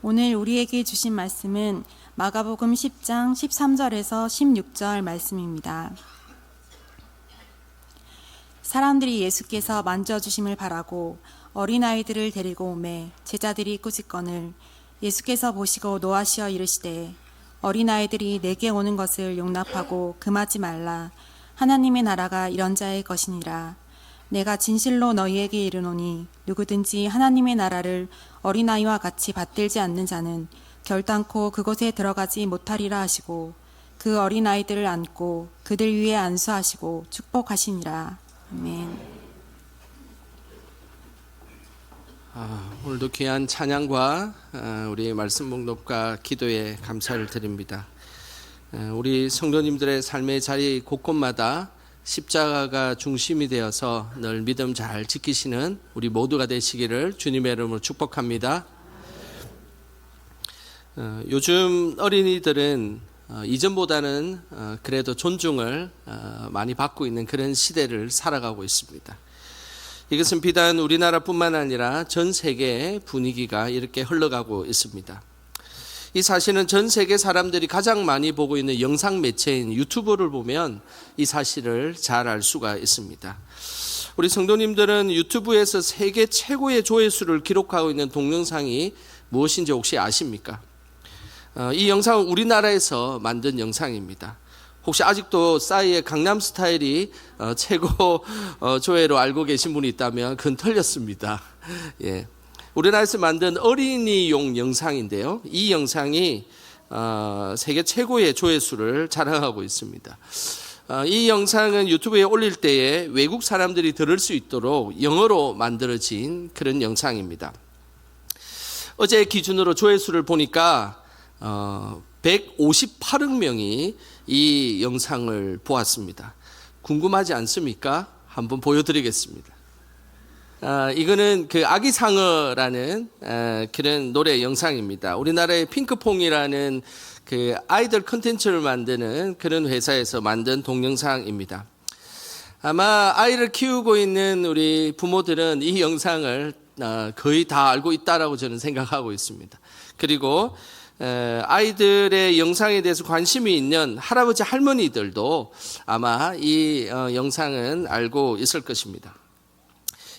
오늘 우리에게 주신 말씀은 마가복음 10장 13절에서 16절 말씀입니다. 사람들이 예수께서 만져주심을 바라고 어린아이들을 데리고 오매 제자들이 꾸짖거늘 예수께서 보시고 노하시어 이르시되 어린아이들이 내게 오는 것을 용납하고 금하지 말라. 하나님의 나라가 이런 자의 것이니라. 내가 진실로 너희에게 이르노니 누구든지 하나님의 나라를 어린아이와 같이 받들지 않는 자는 결단코 그곳에 들어가지 못하리라 하시고 그 어린아이들을 안고 그들 위에 안수하시고 축복하시니라. 아멘. 오늘도 귀한 찬양과 우리 말씀 목록과 기도에 감사를 드립니다. 우리 성도님들의 삶의 자리 곳곳마다 십자가가 중심이 되어서 늘 믿음 잘 지키시는 우리 모두가 되시기를 주님의 이름으로 축복합니다. 요즘 어린이들은 이전보다는 그래도 존중을 많이 받고 있는 그런 시대를 살아가고 있습니다. 이것은 비단 우리나라뿐만 아니라 전 세계의 분위기가 이렇게 흘러가고 있습니다. 이 사실은 전 세계 사람들이 가장 많이 보고 있는 영상 매체인 유튜브를 보면 이 사실을 잘 알 수가 있습니다. 우리 성도님들은 유튜브에서 세계 최고의 조회수를 기록하고 있는 동영상이 무엇인지 혹시 아십니까? 이 영상은 우리나라에서 만든 영상입니다. 혹시 아직도 싸이의 강남스타일이 최고 조회로 알고 계신 분이 있다면 그건 틀렸습니다. 예. 우리나라에서 만든 어린이용 영상인데요. 이 영상이 세계 최고의 조회수를 자랑하고 있습니다. 이 영상은 유튜브에 올릴 때에 외국 사람들이 들을 수 있도록 영어로 만들어진 그런 영상입니다. 어제 기준으로 조회수를 보니까 158억 명이 이 영상을 보았습니다. 궁금하지 않습니까? 한번 보여드리겠습니다. 이거는 그 아기상어라는 그런 노래 영상입니다. 우리나라의 핑크퐁이라는 그 아이돌 콘텐츠를 만드는 그런 회사에서 만든 동영상입니다. 아마 아이를 키우고 있는 우리 부모들은 이 영상을 거의 다 알고 있다라고 저는 생각하고 있습니다. 그리고 아이들의 영상에 대해서 관심이 있는 할아버지 할머니들도 아마 이 영상은 알고 있을 것입니다.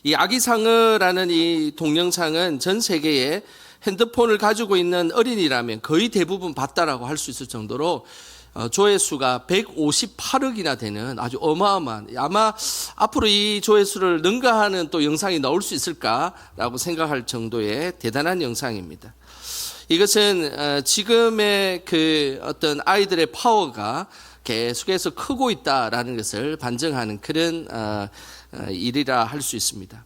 이 아기상어라는 이 동영상은 전 세계에 핸드폰을 가지고 있는 어린이라면 거의 대부분 봤다라고 할 수 있을 정도로 조회수가 158억이나 되는 아주 어마어마한, 아마 앞으로 이 조회수를 능가하는 또 영상이 나올 수 있을까라고 생각할 정도의 대단한 영상입니다. 이것은 지금의 그 어떤 아이들의 파워가 계속해서 크고 있다라는 것을 반증하는 그런 일이라 할 수 있습니다.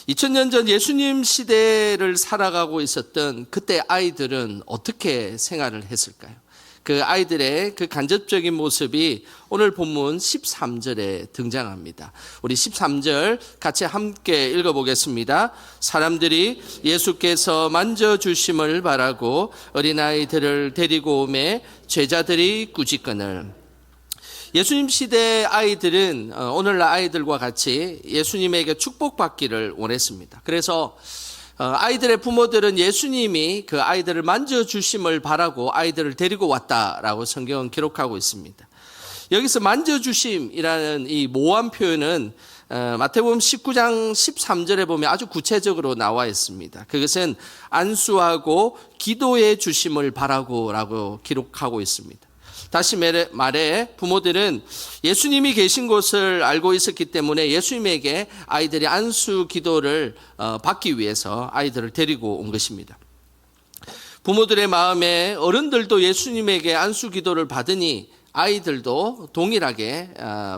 2000년 전 예수님 시대를 살아가고 있었던 그때 아이들은 어떻게 생활을 했을까요? 그 아이들의 그 간접적인 모습이 오늘 본문 13절에 등장합니다. 우리 13절 같이 함께 읽어보겠습니다. 사람들이 예수께서 만져주심을 바라고 어린아이들을 데리고 오매 제자들이 꾸짖거늘. 예수님 시대 아이들은 오늘날 아이들과 같이 예수님에게 축복받기를 원했습니다. 그래서 아이들의 부모들은 예수님이 그 아이들을 만져주심을 바라고 아이들을 데리고 왔다라고 성경은 기록하고 있습니다. 여기서 만져주심이라는 이 모호한 표현은 마태복음 19장 13절에 보면 아주 구체적으로 나와 있습니다. 그것은 안수하고 기도해 주심을 바라고라고 기록하고 있습니다. 다시 말해 부모들은 예수님이 계신 곳을 알고 있었기 때문에 예수님에게 아이들이 안수 기도를 받기 위해서 아이들을 데리고 온 것입니다. 부모들의 마음에 어른들도 예수님에게 안수 기도를 받으니 아이들도 동일하게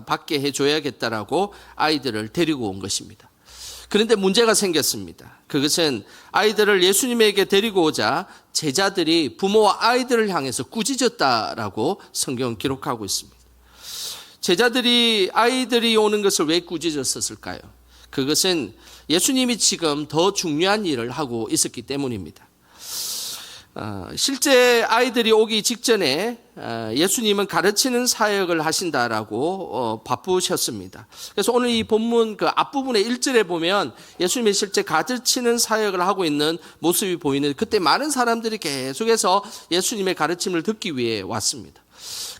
받게 해줘야겠다라고 아이들을 데리고 온 것입니다. 그런데 문제가 생겼습니다. 그것은 아이들을 예수님에게 데리고 오자 제자들이 부모와 아이들을 향해서 꾸짖었다라고 성경은 기록하고 있습니다. 제자들이 아이들이 오는 것을 왜 꾸짖었을까요? 그것은 예수님이 지금 더 중요한 일을 하고 있었기 때문입니다. 실제 아이들이 오기 직전에 예수님은 가르치는 사역을 하신다라고 바쁘셨습니다. 그래서 오늘 이 본문 그 앞부분의 1절에 보면 예수님이 실제 가르치는 사역을 하고 있는 모습이 보이는, 그때 많은 사람들이 계속해서 예수님의 가르침을 듣기 위해 왔습니다.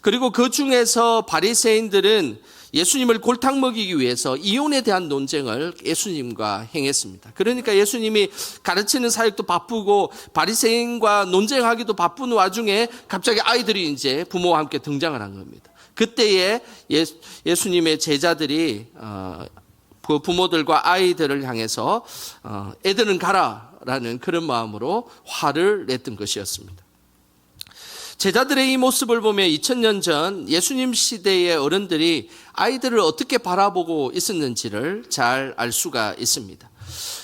그리고 그 중에서 바리새인들은 예수님을 골탕 먹이기 위해서 이혼에 대한 논쟁을 예수님과 행했습니다. 그러니까 예수님이 가르치는 사역도 바쁘고 바리새인과 논쟁하기도 바쁜 와중에 갑자기 아이들이 이제 부모와 함께 등장을 한 겁니다. 그때에 예수님의 제자들이 그 부모들과 아이들을 향해서 애들은 가라라는 그런 마음으로 화를 냈던 것이었습니다. 제자들의 이 모습을 보면 2000년 전 예수님 시대의 어른들이 아이들을 어떻게 바라보고 있었는지를 잘 알 수가 있습니다.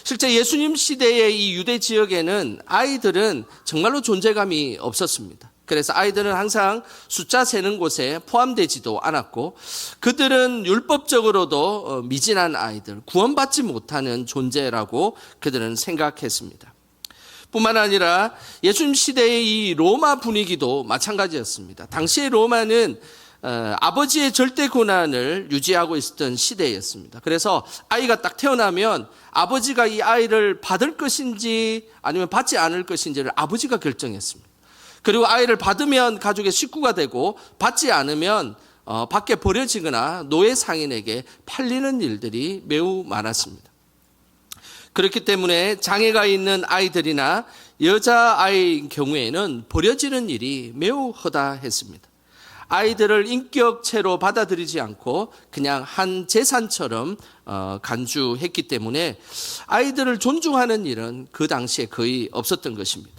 실제 예수님 시대의 이 유대 지역에는 아이들은 정말로 존재감이 없었습니다. 그래서 아이들은 항상 숫자 세는 곳에 포함되지도 않았고, 그들은 율법적으로도 미진한 아이들, 구원받지 못하는 존재라고 그들은 생각했습니다. 뿐만 아니라 예수님 시대의 이 로마 분위기도 마찬가지였습니다. 당시의 로마는 아버지의 절대 권한을 유지하고 있었던 시대였습니다. 그래서 아이가 딱 태어나면 아버지가 이 아이를 받을 것인지 아니면 받지 않을 것인지를 아버지가 결정했습니다. 그리고 아이를 받으면 가족의 식구가 되고, 받지 않으면 밖에 버려지거나 노예 상인에게 팔리는 일들이 매우 많았습니다. 그렇기 때문에 장애가 있는 아이들이나 여자아이인 경우에는 버려지는 일이 매우 허다했습니다. 아이들을 인격체로 받아들이지 않고 그냥 한 재산처럼 간주했기 때문에 아이들을 존중하는 일은 그 당시에 거의 없었던 것입니다.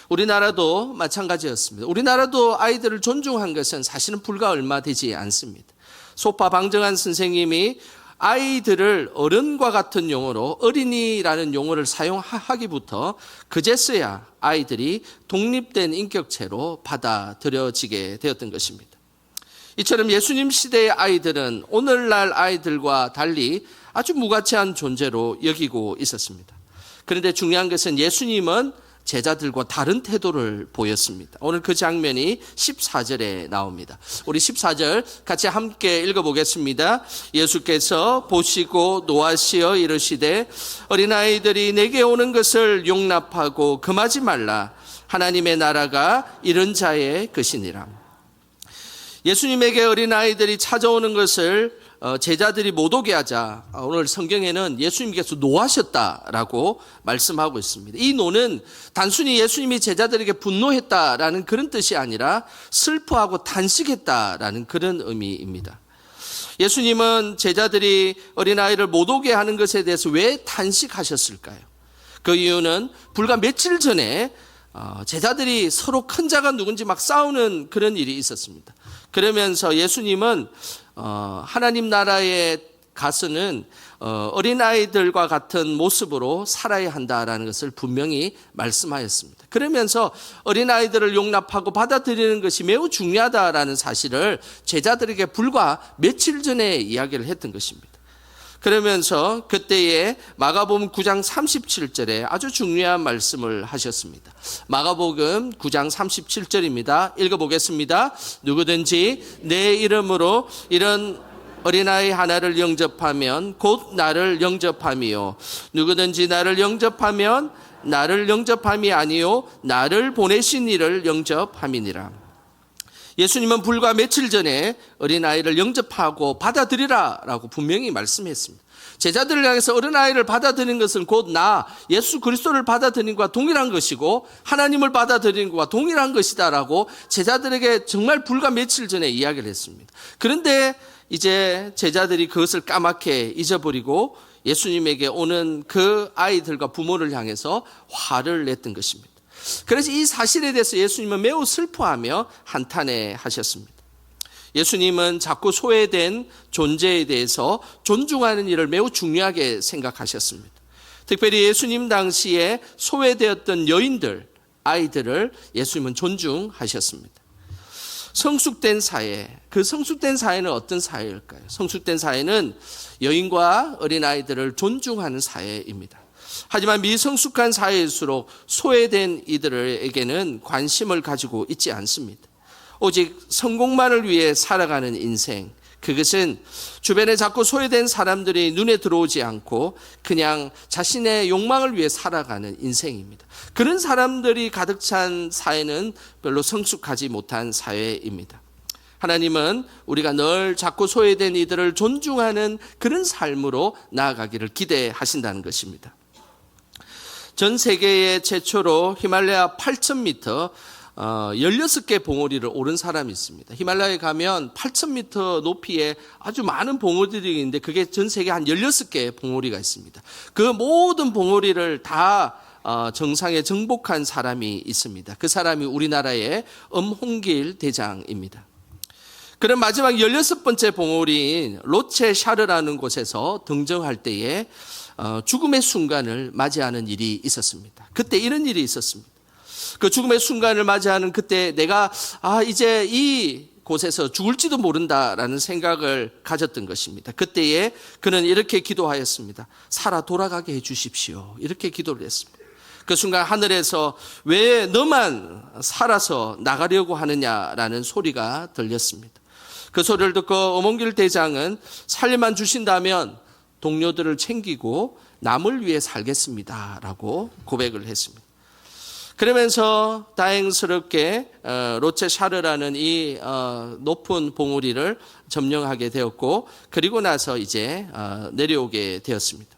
우리나라도 마찬가지였습니다. 우리나라도 아이들을 존중한 것은 사실은 불과 얼마 되지 않습니다. 소파 방정환 선생님이 아이들을 어른과 같은 용어로 어린이라는 용어를 사용하기부터 그제서야 아이들이 독립된 인격체로 받아들여지게 되었던 것입니다. 이처럼 예수님 시대의 아이들은 오늘날 아이들과 달리 아주 무가치한 존재로 여기고 있었습니다. 그런데 중요한 것은 예수님은 제자들과 다른 태도를 보였습니다. 오늘 그 장면이 14절에 나옵니다. 우리 14절 같이 함께 읽어보겠습니다. 예수께서 보시고 노하시어 이르시되 어린아이들이 내게 오는 것을 용납하고 금하지 말라. 하나님의 나라가 이런 자의 것이니라. 예수님에게 어린아이들이 찾아오는 것을 제자들이 못 오게 하자, 오늘 성경에는 예수님께서 노하셨다라고 말씀하고 있습니다. 이 노는 단순히 예수님이 제자들에게 분노했다라는 그런 뜻이 아니라 슬퍼하고 탄식했다라는 그런 의미입니다. 예수님은 제자들이 어린아이를 못 오게 하는 것에 대해서 왜 탄식하셨을까요? 그 이유는 불과 며칠 전에 제자들이 서로 큰 자가 누군지 막 싸우는 그런 일이 있었습니다. 그러면서 예수님은 하나님 나라에 가서는 어린아이들과 같은 모습으로 살아야 한다라는 것을 분명히 말씀하였습니다. 그러면서 어린아이들을 용납하고 받아들이는 것이 매우 중요하다라는 사실을 제자들에게 불과 며칠 전에 이야기를 했던 것입니다. 그러면서 그때에 마가복음 9장 37절에 아주 중요한 말씀을 하셨습니다. 마가복음 9장 37절입니다. 읽어보겠습니다. 누구든지 내 이름으로 이런 어린아이 하나를 영접하면 곧 나를 영접함이요. 누구든지 나를 영접하면 나를 영접함이 아니요 나를 보내신 이를 영접함이니라. 예수님은 불과 며칠 전에 어린아이를 영접하고 받아들이라라고 분명히 말씀했습니다. 제자들을 향해서 어린아이를 받아들이는 것은 곧 나 예수 그리스도를 받아들이는 것과 동일한 것이고 하나님을 받아들이는 것과 동일한 것이다라고 제자들에게 정말 불과 며칠 전에 이야기를 했습니다. 그런데 이제 제자들이 그것을 까맣게 잊어버리고 예수님에게 오는 그 아이들과 부모를 향해서 화를 냈던 것입니다. 그래서 이 사실에 대해서 예수님은 매우 슬퍼하며 한탄해 하셨습니다. 예수님은 자꾸 소외된 존재에 대해서 존중하는 일을 매우 중요하게 생각하셨습니다. 특별히 예수님 당시에 소외되었던 여인들, 아이들을 예수님은 존중하셨습니다. 성숙된 사회, 그 성숙된 사회는 어떤 사회일까요? 성숙된 사회는 여인과 어린아이들을 존중하는 사회입니다. 하지만 미성숙한 사회일수록 소외된 이들에게는 관심을 가지고 있지 않습니다. 오직 성공만을 위해 살아가는 인생, 그것은 주변에 자꾸 소외된 사람들이 눈에 들어오지 않고 그냥 자신의 욕망을 위해 살아가는 인생입니다. 그런 사람들이 가득 찬 사회는 별로 성숙하지 못한 사회입니다. 하나님은 우리가 늘 자꾸 소외된 이들을 존중하는 그런 삶으로 나아가기를 기대하신다는 것입니다. 전 세계에 최초로 히말라야 8,000m 16개 봉우리를 오른 사람이 있습니다. 히말라야에 가면 8,000m 높이에 아주 많은 봉우리들이 있는데 그게 전 세계 한 16개 봉우리가 있습니다. 그 모든 봉우리를 다 정상에 정복한 사람이 있습니다. 그 사람이 우리나라의 엄홍길 대장입니다. 그런 마지막 16번째 봉우리인 로체샤르라는 곳에서 등정할 때에 죽음의 순간을 맞이하는 일이 있었습니다. 그때 이런 일이 있었습니다. 그 죽음의 순간을 맞이하는 그때 내가 이제 이 곳에서 죽을지도 모른다라는 생각을 가졌던 것입니다. 그때에 그는 이렇게 기도하였습니다. 살아 돌아가게 해 주십시오. 이렇게 기도를 했습니다. 그 순간 하늘에서 왜 너만 살아서 나가려고 하느냐라는 소리가 들렸습니다. 그 소리를 듣고 엄홍길 대장은 살림만 주신다면 동료들을 챙기고 남을 위해 살겠습니다라고 고백을 했습니다. 그러면서 다행스럽게 로체샤르라는 이 높은 봉우리를 점령하게 되었고 그리고 나서 이제 내려오게 되었습니다.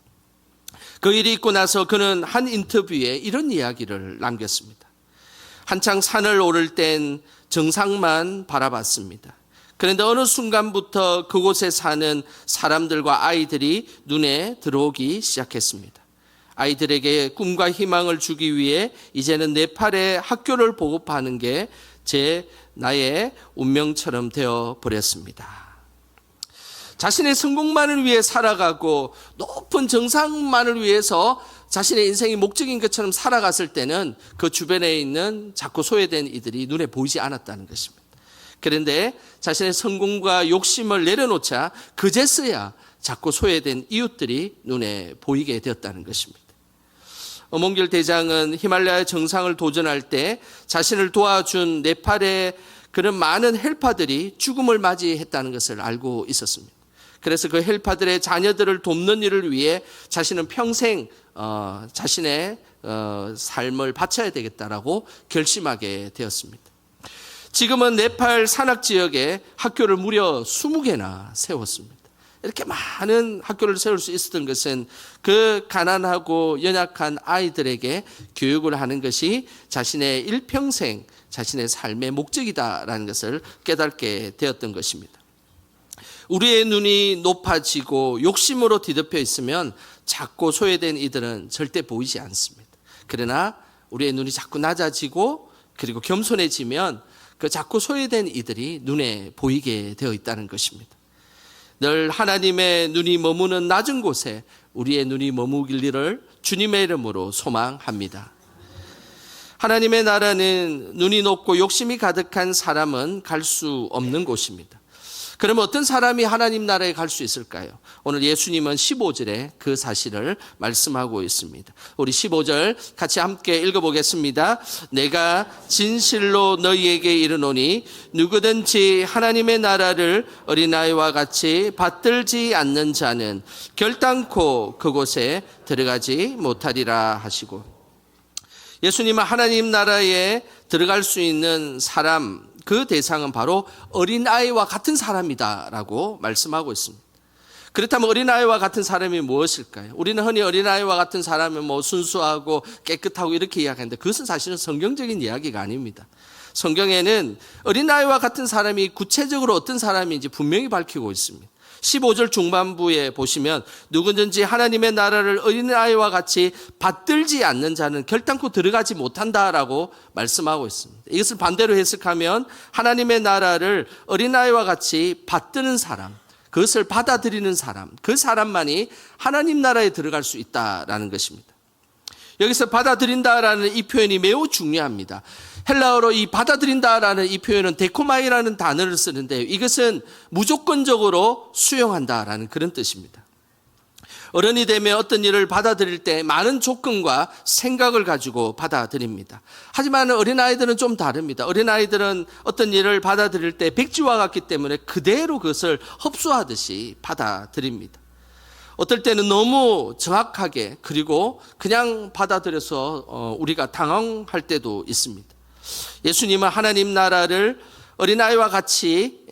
그 일이 있고 나서 그는 한 인터뷰에 이런 이야기를 남겼습니다. 한창 산을 오를 땐 정상만 바라봤습니다. 그런데 어느 순간부터 그곳에 사는 사람들과 아이들이 눈에 들어오기 시작했습니다. 아이들에게 꿈과 희망을 주기 위해 이제는 네팔에 학교를 보급하는 게 나의 운명처럼 되어 버렸습니다. 자신의 성공만을 위해 살아가고 높은 정상만을 위해서 자신의 인생이 목적인 것처럼 살아갔을 때는 그 주변에 있는 자꾸 소외된 이들이 눈에 보이지 않았다는 것입니다. 그런데 자신의 성공과 욕심을 내려놓자 그제서야 자꾸 소외된 이웃들이 눈에 보이게 되었다는 것입니다. 엄홍길 대장은 히말라야 정상을 도전할 때 자신을 도와준 네팔의 그런 많은 헬파들이 죽음을 맞이했다는 것을 알고 있었습니다. 그래서 그 헬파들의 자녀들을 돕는 일을 위해 자신은 평생 자신의 삶을 바쳐야 되겠다라고 결심하게 되었습니다. 지금은 네팔 산악 지역에 학교를 무려 20개나 세웠습니다. 이렇게 많은 학교를 세울 수 있었던 것은 그 가난하고 연약한 아이들에게 교육을 하는 것이 자신의 일평생 자신의 삶의 목적이다라는 것을 깨닫게 되었던 것입니다. 우리의 눈이 높아지고 욕심으로 뒤덮여 있으면 작고 소외된 이들은 절대 보이지 않습니다. 그러나 우리의 눈이 자꾸 낮아지고 그리고 겸손해지면 그 자꾸 소외된 이들이 눈에 보이게 되어 있다는 것입니다. 늘 하나님의 눈이 머무는 낮은 곳에 우리의 눈이 머무기를 주님의 이름으로 소망합니다. 하나님의 나라는 눈이 높고 욕심이 가득한 사람은 갈 수 없는 곳입니다. 그럼 어떤 사람이 하나님 나라에 갈 수 있을까요? 오늘 예수님은 15절에 그 사실을 말씀하고 있습니다. 우리 15절 같이 함께 읽어보겠습니다. 내가 진실로 너희에게 이르노니 누구든지 하나님의 나라를 어린아이와 같이 받들지 않는 자는 결단코 그곳에 들어가지 못하리라 하시고, 예수님은 하나님 나라에 들어갈 수 있는 사람, 그 대상은 바로 어린아이와 같은 사람이다라고 말씀하고 있습니다. 그렇다면 어린아이와 같은 사람이 무엇일까요? 우리는 흔히 어린아이와 같은 사람은 순수하고 깨끗하고 이렇게 이야기하는데 그것은 사실은 성경적인 이야기가 아닙니다. 성경에는 어린아이와 같은 사람이 구체적으로 어떤 사람인지 분명히 밝히고 있습니다. 15절 중반부에 보시면 누구든지 하나님의 나라를 어린아이와 같이 받들지 않는 자는 결단코 들어가지 못한다라고 말씀하고 있습니다. 이것을 반대로 해석하면 하나님의 나라를 어린아이와 같이 받드는 사람, 그것을 받아들이는 사람, 그 사람만이 하나님 나라에 들어갈 수 있다라는 것입니다. 여기서 받아들인다라는 이 표현이 매우 중요합니다. 헬라어로 이 받아들인다라는 이 표현은 데코마이라는 단어를 쓰는데 이것은 무조건적으로 수용한다라는 그런 뜻입니다. 어른이 되면 어떤 일을 받아들일 때 많은 조건과 생각을 가지고 받아들입니다. 하지만 어린아이들은 좀 다릅니다. 어린아이들은 어떤 일을 받아들일 때 백지와 같기 때문에 그대로 그것을 흡수하듯이 받아들입니다. 어떨 때는 너무 정확하게 그리고 그냥 받아들여서 우리가 당황할 때도 있습니다. 예수님은 하나님 나라를 어린아이와 같이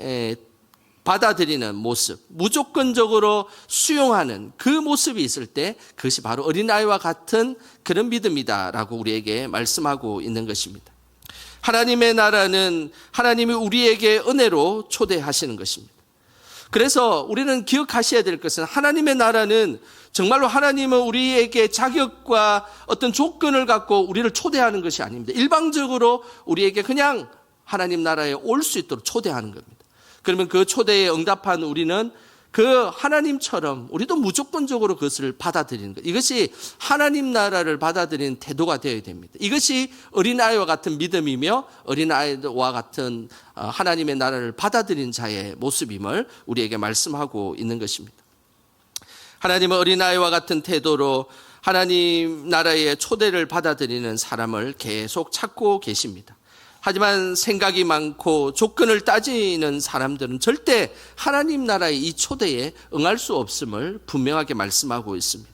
받아들이는 모습, 무조건적으로 수용하는 그 모습이 있을 때 그것이 바로 어린아이와 같은 그런 믿음이다라고 우리에게 말씀하고 있는 것입니다. 하나님의 나라는 하나님이 우리에게 은혜로 초대하시는 것입니다. 그래서 우리는 기억하셔야 될 것은 하나님의 나라는 정말로 하나님은 우리에게 자격과 어떤 조건을 갖고 우리를 초대하는 것이 아닙니다. 일방적으로 우리에게 그냥 하나님 나라에 올 수 있도록 초대하는 겁니다. 그러면 그 초대에 응답한 우리는 그 하나님처럼 우리도 무조건적으로 그것을 받아들이는 것. 이것이 하나님 나라를 받아들이는 태도가 되어야 됩니다. 이것이 어린아이와 같은 믿음이며 어린아이와 같은 하나님의 나라를 받아들이는 자의 모습임을 우리에게 말씀하고 있는 것입니다. 하나님은 어린아이와 같은 태도로 하나님 나라의 초대를 받아들이는 사람을 계속 찾고 계십니다. 하지만 생각이 많고 조건을 따지는 사람들은 절대 하나님 나라의 이 초대에 응할 수 없음을 분명하게 말씀하고 있습니다.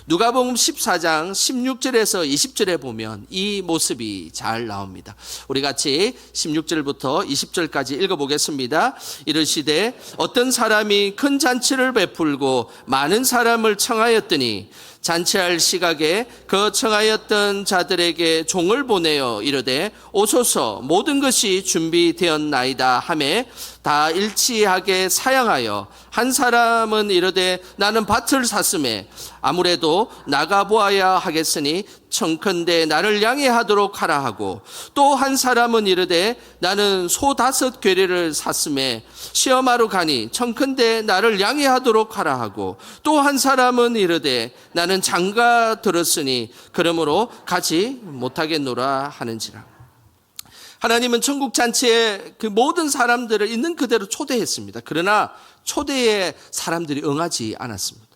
누가복음 14장 16절에서 20절에 보면 이 모습이 잘 나옵니다. 우리 같이 16절부터 20절까지 읽어보겠습니다. 이르시되 어떤 사람이 큰 잔치를 베풀고 많은 사람을 청하였더니 잔치할 시각에 그 청하였던 자들에게 종을 보내어 이르되 오소서 모든 것이 준비되었나이다 하매 다 일치하게 사양하여 한 사람은 이르되 나는 밭을 샀음에 아무래도 나가보아야 하겠으니 청컨대 나를 양해하도록 하라 하고 또 한 사람은 이르되 나는 소 5 괴리를 샀음에 시험하러 가니 청컨대 나를 양해하도록 하라 하고 또 한 사람은 이르되 나는 장가 들었으니 그러므로 가지 못하겠노라 하는지라. 하나님은 천국 잔치에 그 모든 사람들을 있는 그대로 초대했습니다. 그러나 초대에 사람들이 응하지 않았습니다.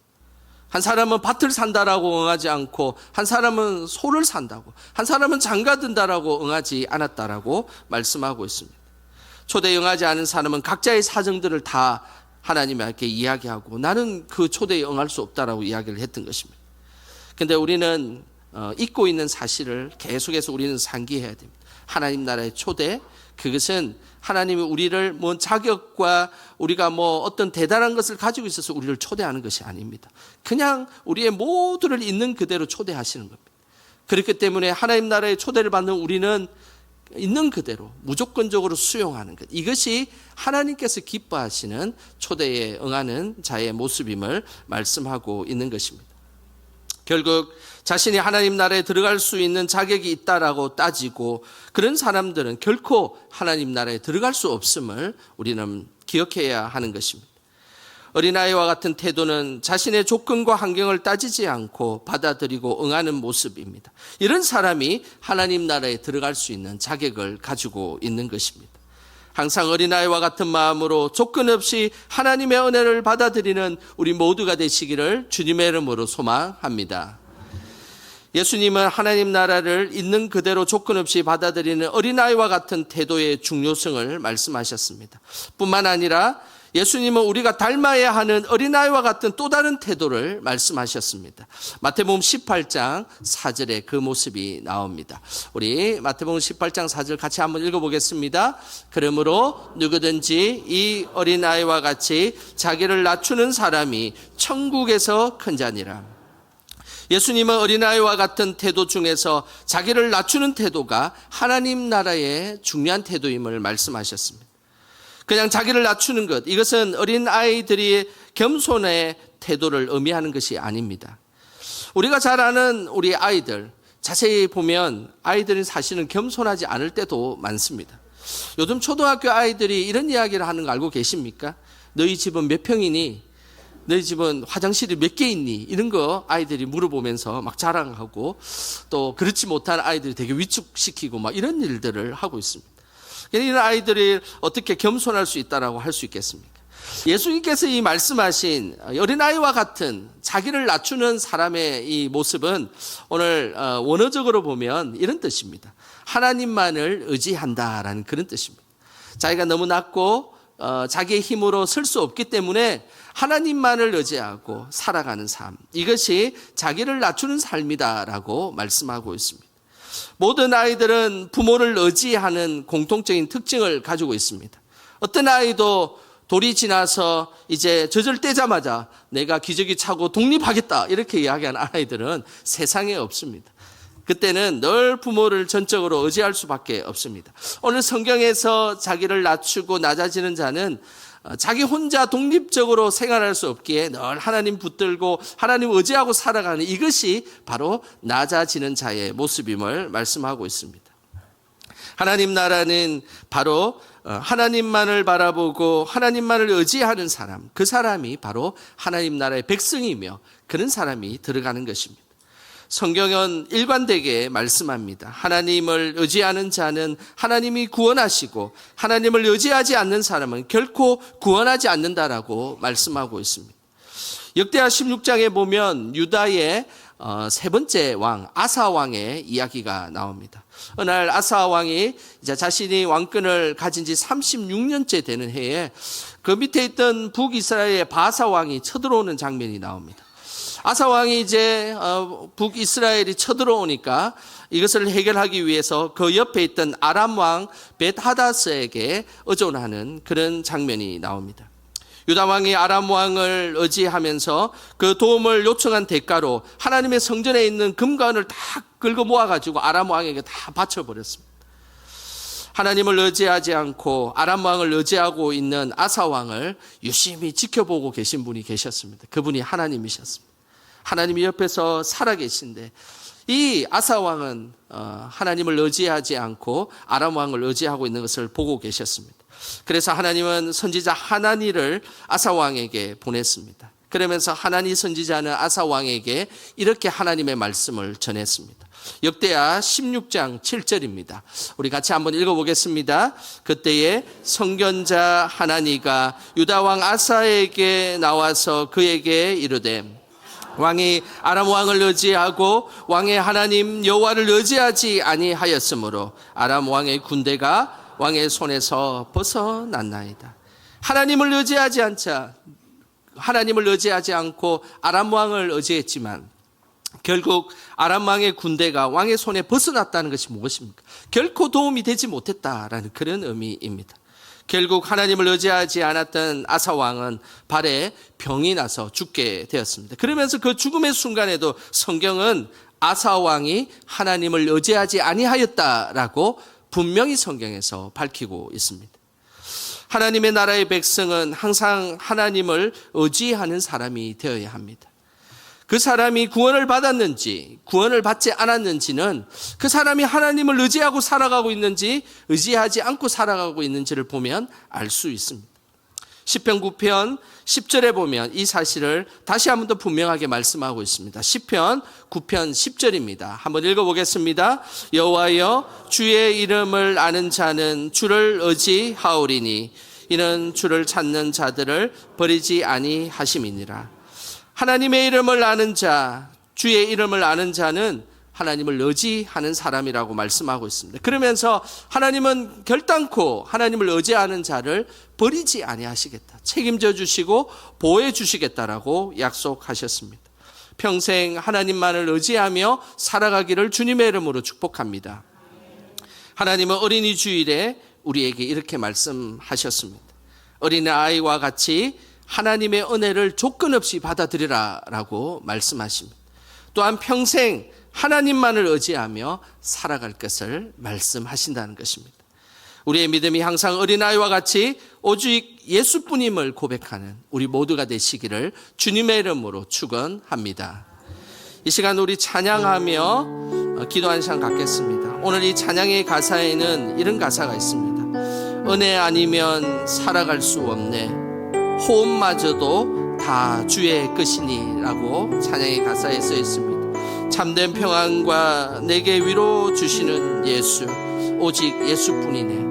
한 사람은 밭을 산다라고 응하지 않고 한 사람은 소를 산다고 한 사람은 장가 든다라고 응하지 않았다라고 말씀하고 있습니다. 초대에 응하지 않은 사람은 각자의 사정들을 다 하나님께 이야기하고 나는 그 초대에 응할 수 없다라고 이야기를 했던 것입니다. 그런데 우리는 잊고 있는 사실을 계속해서 우리는 상기해야 됩니다. 하나님 나라의 초대, 그것은 하나님이 우리를 뭐 자격과 우리가 뭐 어떤 대단한 것을 가지고 있어서 우리를 초대하는 것이 아닙니다. 그냥 우리의 모두를 있는 그대로 초대하시는 겁니다. 그렇기 때문에 하나님 나라의 초대를 받는 우리는 있는 그대로 무조건적으로 수용하는 것, 이것이 하나님께서 기뻐하시는 초대에 응하는 자의 모습임을 말씀하고 있는 것입니다. 결국 자신이 하나님 나라에 들어갈 수 있는 자격이 있다라고 따지고 그런 사람들은 결코 하나님 나라에 들어갈 수 없음을 우리는 기억해야 하는 것입니다. 어린아이와 같은 태도는 자신의 조건과 환경을 따지지 않고 받아들이고 응하는 모습입니다. 이런 사람이 하나님 나라에 들어갈 수 있는 자격을 가지고 있는 것입니다. 항상 어린아이와 같은 마음으로 조건 없이 하나님의 은혜를 받아들이는 우리 모두가 되시기를 주님의 이름으로 소망합니다. 예수님은 하나님 나라를 있는 그대로 조건 없이 받아들이는 어린아이와 같은 태도의 중요성을 말씀하셨습니다. 뿐만 아니라 예수님은 우리가 닮아야 하는 어린아이와 같은 또 다른 태도를 말씀하셨습니다. 마태복음 18장 4절에 그 모습이 나옵니다. 우리 마태복음 18장 4절 같이 한번 읽어보겠습니다. 그러므로 누구든지 이 어린아이와 같이 자기를 낮추는 사람이 천국에서 큰 자니라. 예수님은 어린아이와 같은 태도 중에서 자기를 낮추는 태도가 하나님 나라의 중요한 태도임을 말씀하셨습니다. 그냥 자기를 낮추는 것, 이것은 어린아이들이 겸손의 태도를 의미하는 것이 아닙니다. 우리가 잘 아는 우리 아이들, 자세히 보면 아이들은 사실은 겸손하지 않을 때도 많습니다. 요즘 초등학교 아이들이 이런 이야기를 하는 거 알고 계십니까? 너희 집은 몇 평이니? 너희 집은 화장실이 몇 개 있니? 이런 거 아이들이 물어보면서 막 자랑하고 또 그렇지 못한 아이들이 되게 위축시키고 막 이런 일들을 하고 있습니다. 이런 아이들이 어떻게 겸손할 수 있다라고 할 수 있겠습니까? 예수님께서 이 말씀하신 어린아이와 같은 자기를 낮추는 사람의 이 모습은 오늘 원어적으로 보면 이런 뜻입니다. 하나님만을 의지한다라는 그런 뜻입니다. 자기가 너무 낮고 자기의 힘으로 설 수 없기 때문에 하나님만을 의지하고 살아가는 삶, 이것이 자기를 낮추는 삶이다라고 말씀하고 있습니다. 모든 아이들은 부모를 의지하는 공통적인 특징을 가지고 있습니다. 어떤 아이도 돌이 지나서 이제 젖을 떼자마자 내가 기저귀 차고 독립하겠다 이렇게 이야기하는 아이들은 세상에 없습니다. 그때는 늘 부모를 전적으로 의지할 수밖에 없습니다. 오늘 성경에서 자기를 낮추고 낮아지는 자는 자기 혼자 독립적으로 생활할 수 없기에 늘 하나님 붙들고 하나님 의지하고 살아가는, 이것이 바로 낮아지는 자의 모습임을 말씀하고 있습니다. 하나님 나라는 바로 하나님만을 바라보고 하나님만을 의지하는 사람, 그 사람이 바로 하나님 나라의 백성이며 그런 사람이 들어가는 것입니다. 성경은 일관되게 말씀합니다. 하나님을 의지하는 자는 하나님이 구원하시고 하나님을 의지하지 않는 사람은 결코 구원하지 않는다라고 말씀하고 있습니다. 역대하 16장에 보면 유다의 세 번째 왕 아사 왕의 이야기가 나옵니다. 어느 날 아사 왕이 이제 자신이 왕권을 가진 지 36년째 되는 해에 그 밑에 있던 북이스라엘의 바사 왕이 쳐들어오는 장면이 나옵니다. 아사 왕이 이제 북이스라엘이 쳐들어오니까 이것을 해결하기 위해서 그 옆에 있던 아람 왕 벳하다스에게 의존하는 그런 장면이 나옵니다. 유다 왕이 아람 왕을 의지하면서 그 도움을 요청한 대가로 하나님의 성전에 있는 금과 은을 다 긁어 모아가지고 아람 왕에게 다 바쳐버렸습니다. 하나님을 의지하지 않고 아람 왕을 의지하고 있는 아사 왕을 유심히 지켜보고 계신 분이 계셨습니다. 그분이 하나님이셨습니다. 하나님이 옆에서 살아계신데 이 아사 왕은 하나님을 의지하지 않고 아람 왕을 의지하고 있는 것을 보고 계셨습니다. 그래서 하나님은 선지자 하나니를 아사 왕에게 보냈습니다. 그러면서 하나니 선지자는 아사 왕에게 이렇게 하나님의 말씀을 전했습니다. 역대하 16장 7절입니다. 우리 같이 한번 읽어보겠습니다. 그때에 선견자 하나니가 유다 왕 아사에게 나와서 그에게 이르되 왕이 아람 왕을 의지하고 왕의 하나님 여호와를 의지하지 아니하였으므로 아람 왕의 군대가 왕의 손에서 벗어났나이다. 하나님을 의지하지 않고 아람 왕을 의지했지만 결국 아람 왕의 군대가 왕의 손에 벗어났다는 것이 무엇입니까? 결코 도움이 되지 못했다라는 그런 의미입니다. 결국 하나님을 의지하지 않았던 아사 왕은 발에 병이 나서 죽게 되었습니다. 그러면서 그 죽음의 순간에도 성경은 아사 왕이 하나님을 의지하지 아니하였다라고 분명히 성경에서 밝히고 있습니다. 하나님의 나라의 백성은 항상 하나님을 의지하는 사람이 되어야 합니다. 그 사람이 구원을 받았는지 구원을 받지 않았는지는 그 사람이 하나님을 의지하고 살아가고 있는지 의지하지 않고 살아가고 있는지를 보면 알 수 있습니다. 시편 9편 10절에 보면 이 사실을 다시 한 번 더 분명하게 말씀하고 있습니다. 시편 9편 10절입니다. 한번 읽어보겠습니다. 여호와여 주의 이름을 아는 자는 주를 의지하오리니 이는 주를 찾는 자들을 버리지 아니하심이니라. 하나님의 이름을 아는 자, 주의 이름을 아는 자는 하나님을 의지하는 사람이라고 말씀하고 있습니다. 그러면서 하나님은 결단코 하나님을 의지하는 자를 버리지 아니하시겠다, 책임져 주시고 보호해 주시겠다라고 약속하셨습니다. 평생 하나님만을 의지하며 살아가기를 주님의 이름으로 축복합니다. 하나님은 어린이 주일에 우리에게 이렇게 말씀하셨습니다. 어린아이와 같이 하나님의 은혜를 조건 없이 받아들이라 라고 말씀하십니다. 또한 평생 하나님만을 의지하며 살아갈 것을 말씀하신다는 것입니다. 우리의 믿음이 항상 어린아이와 같이 오직 예수뿐임을 고백하는 우리 모두가 되시기를 주님의 이름으로 축원합니다. 이 시간 우리 찬양하며 기도하는 시간 갖겠습니다. 오늘 이 찬양의 가사에는 이런 가사가 있습니다. 은혜 아니면 살아갈 수 없네, 호흡마저도 다 주의 것이니 라고 찬양의 가사에 써 있습니다. 참된 평안과 내게 위로 주시는 예수, 오직 예수뿐이네.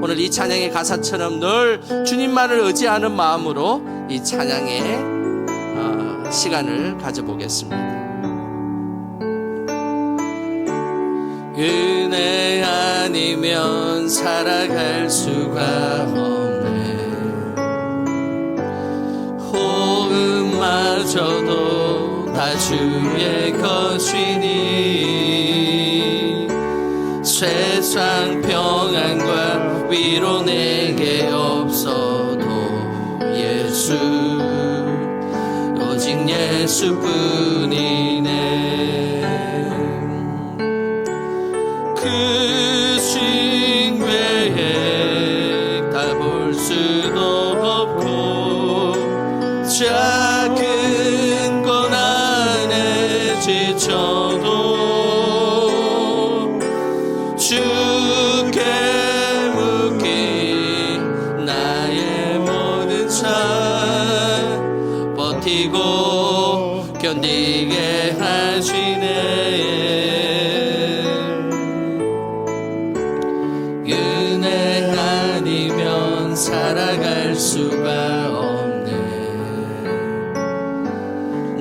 오늘 이 찬양의 가사처럼 늘 주님만을 의지하는 마음으로 이 찬양의 시간을 가져보겠습니다. 은혜 아니면 살아갈 수가 없네. 호흡마저도 다 주의 것이니 세상 평안과 위로 내게 없어도 예수, 오직 예수뿐이네. 그 신 외에 다 볼 수도 없고 작은 건 안에 지쳐도 주께 묻기 나의 모든 삶 버티고 견디게 하시네. 은혜 아니면 살아갈 수가 없네.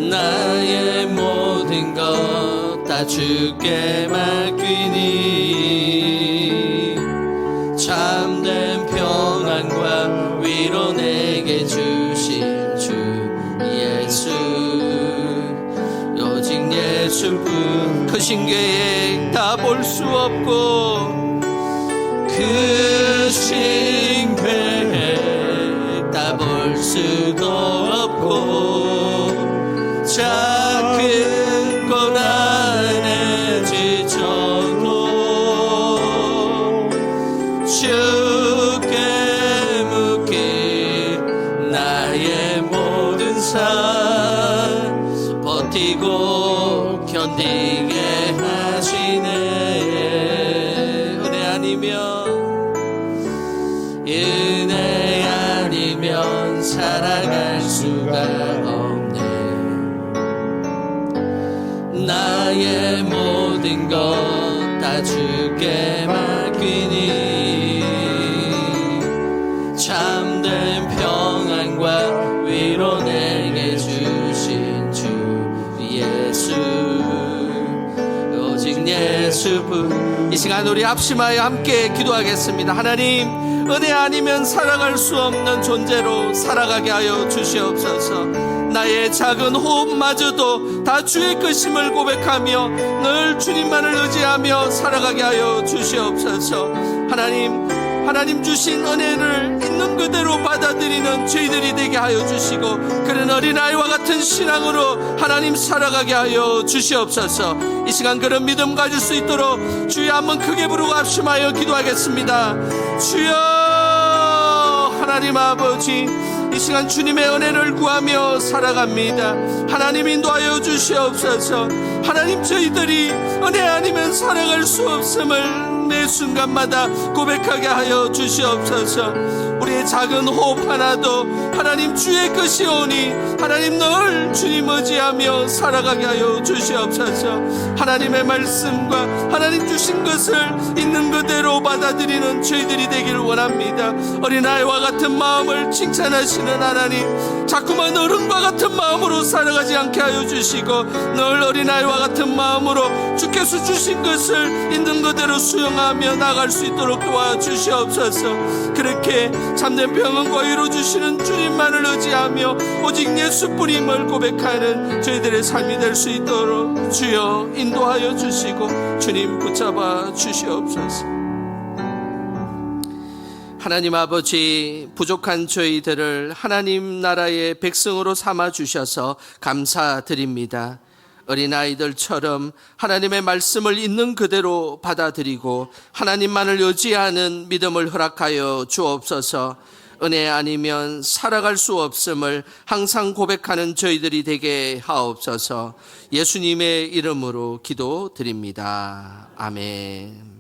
나의 모든 것 다 주께 맡기니 참된 평안과 위로 내게 주신 주 예수, 오직 예수뿐. 크신 계획 다 볼 수 없고 그 신 계획 다 볼 수도 없고 작은 것 안에 지쳐도 주께 묻기 나의 모든 삶 버티고 견디게 하시네. 은혜 아니면 살아갈 수가 없네. 나의 모든 것 다 주께 맡기니 참된 평안과 위로 내게 주신 주 예수, 오직 예수뿐. 이 시간 우리 합심하여 함께 기도하겠습니다. 하나님, 은혜 아니면 살아갈 수 없는 존재로 살아가게 하여 주시옵소서. 나의 작은 호흡마저도 다 주의 것임을 고백하며 늘 주님만을 의지하며 살아가게 하여 주시옵소서. 하나님 주신 은혜를 있는 그대로 받아들이는 저희들이 되게 하여 주시고 그런 어린아이와 같은 신앙으로 하나님 살아가게 하여 주시옵소서. 이 시간 그런 믿음 가질 수 있도록 주여 한번 크게 부르고 합심하여 기도하겠습니다. 주여, 하나님 아버지, 이 시간 주님의 은혜를 구하며 살아갑니다. 하나님 인도하여 주시옵소서. 하나님, 저희들이 은혜 아니면 살아갈 수 없음을 매 순간마다 고백하게 하여 주시옵소서. 우리의 작은 호흡 하나도 하나님 주의 것이오니 하나님 늘 주님 의지하며 살아가게 하여 주시옵소서. 하나님의 말씀과 하나님 주신 것을 있는 그대로 받아들이는 저희들이 되기를 원합니다. 어린아이와 같은 마음을 칭찬하시는 하나님, 자꾸만 어른과 같은 마음으로 살아가지 않게 하여 주시고 늘 어린아이와 같은 마음으로 주께서 주신 것을 있는 그대로 수용하며 나갈 수 있도록 도와주시옵소서. 그렇게 참된 평안과 위로 주시는 주님만을 의지하며 오직 예수뿐임을 고백하는 저희들의 삶이 될 수 있도록 주여 인도하여 주시고 주님 붙잡아 주시옵소서. 하나님 아버지, 부족한 저희들을 하나님 나라의 백성으로 삼아 주셔서 감사드립니다. 어린아이들처럼 하나님의 말씀을 있는 그대로 받아들이고 하나님만을 의지하는 믿음을 허락하여 주옵소서. 은혜 아니면 살아갈 수 없음을 항상 고백하는 저희들이 되게 하옵소서. 예수님의 이름으로 기도드립니다. 아멘.